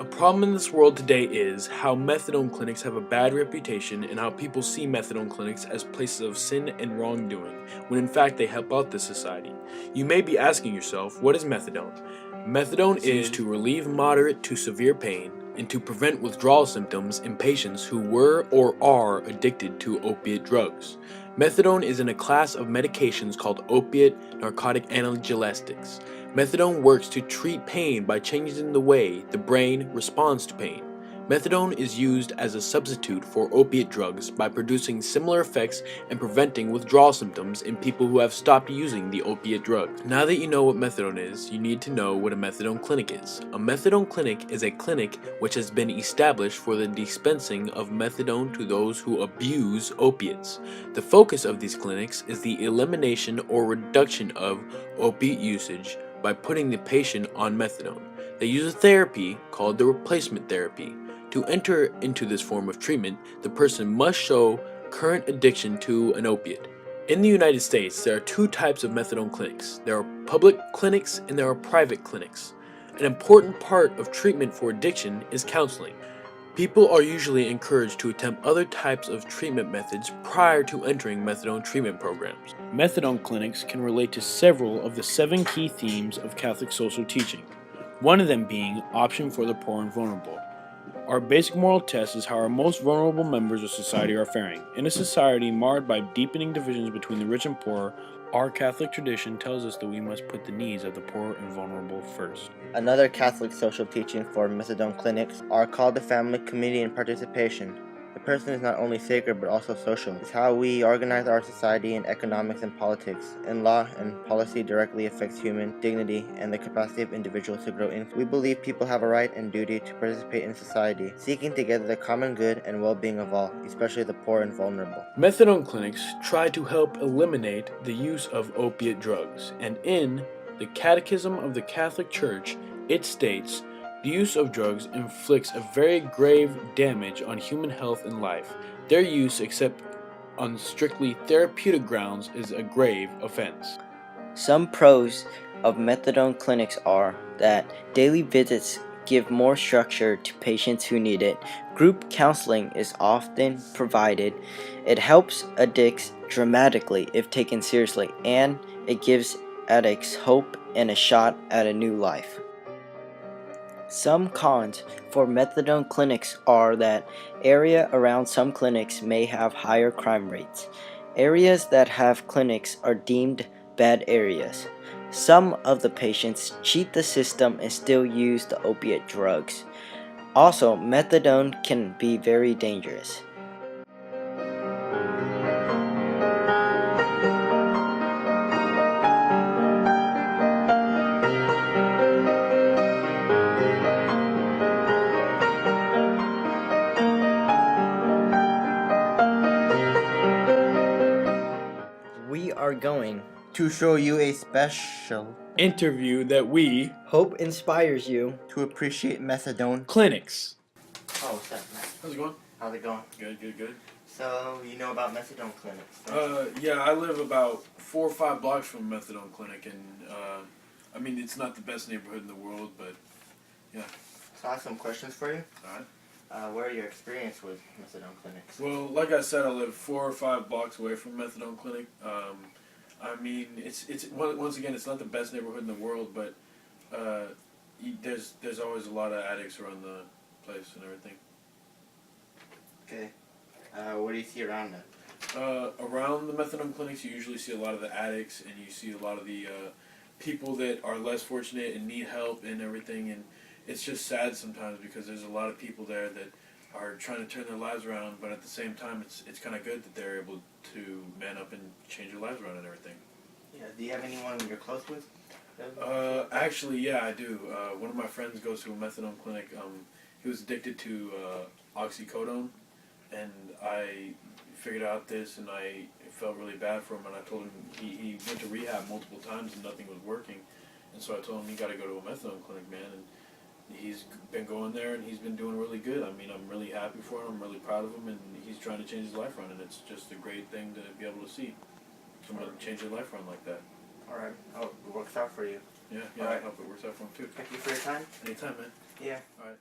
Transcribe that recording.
A problem in this world today is how methadone clinics have a bad reputation and how people see methadone clinics as places of sin and wrongdoing, when in fact they help out the society. You may be asking yourself, what is methadone? Methadone is used to relieve moderate to severe pain and to prevent withdrawal symptoms in patients who were or are addicted to opiate drugs. Methadone is in a class of medications called opiate narcotic analgesics. Methadone works to treat pain by changing the way the brain responds to pain. Methadone is used as a substitute for opiate drugs by producing similar effects and preventing withdrawal symptoms in people who have stopped using the opiate drug. Now that you know what methadone is, you need to know what a methadone clinic is. A methadone clinic is a clinic which has been established for the dispensing of methadone to those who abuse opiates. The focus of these clinics is the elimination or reduction of opiate usage by putting the patient on methadone. They use a therapy called the replacement therapy. To enter into this form of treatment, the person must show current addiction to an opiate. In the United States, there are two types of methadone clinics. There are public clinics and there are private clinics. An important part of treatment for addiction is counseling. People are usually encouraged to attempt other types of treatment methods prior to entering methadone treatment programs. Methadone clinics can relate to several of the 7 key themes of Catholic social teaching, one of them being option for the poor and vulnerable. Our basic moral test is how our most vulnerable members of society are faring. In a society marred by deepening divisions between the rich and poor, our Catholic tradition tells us that we must put the needs of the poor and vulnerable first. Another Catholic social teaching for methadone clinics are called the family, community, and participation. The person is not only sacred but also social. It's how we organize our society in economics and politics. In law and policy directly affects human dignity and the capacity of individuals to grow in. We believe people have a right and duty to participate in society, seeking together the common good and well-being of all, especially the poor and vulnerable. Methadone clinics try to help eliminate the use of opiate drugs, and in the Catechism of the Catholic Church, it states, the use of drugs inflicts a very grave damage on human health and life. Their use, except on strictly therapeutic grounds, is a grave offense. Some pros of methadone clinics are that daily visits give more structure to patients who need it. Group counseling is often provided. It helps addicts dramatically if taken seriously, and it gives addicts hope and a shot at a new life. Some cons for methadone clinics are that area around some clinics may have higher crime rates. Areas that have clinics are deemed bad areas. Some of the patients cheat the system and still use the opiate drugs. Also, methadone can be very dangerous. We are going To show you a special Interview that we hope inspires you. to appreciate methadone. clinics. Oh, what's up, Matt? How's it going? How's it going? Good. So, you know about methadone clinics? Yeah, I live about 4 or 5 blocks from a methadone clinic, and I mean, it's not the best neighborhood in the world, but yeah. So I have some questions for you. Alright. What are your experience with methadone clinics? Well, like I said, I live 4 or 5 blocks away from a methadone clinic. I mean, it's once again, it's not the best neighborhood in the world, but there's always a lot of addicts around the place and everything. Okay. What do you see around that? Around the methadone clinics, you usually see a lot of the addicts, and you see a lot of the people that are less fortunate and need help and everything. And it's just sad sometimes because there's a lot of people there that are trying to turn their lives around, but at the same time, it's kind of good that they're able to man up and change their lives around and everything. Yeah. Do you have anyone you're close with? Actually, yeah, I do. One of my friends goes to a methadone clinic. He was addicted to oxycodone, and I figured out this, and I felt really bad for him, and I told him he went to rehab multiple times and nothing was working, and so I told him he got to go to a methadone clinic, man, and he's been going there, and he's been doing really good. I mean, I'm really happy for him. I'm really proud of him, and he's trying to change his life around, and it's just a great thing to be able to see someone change their life around like that. Alright. Oh, it works out for you. Yeah, Alright. I hope it works out for him too. Thank you for your time. Anytime, man. Yeah. Alright.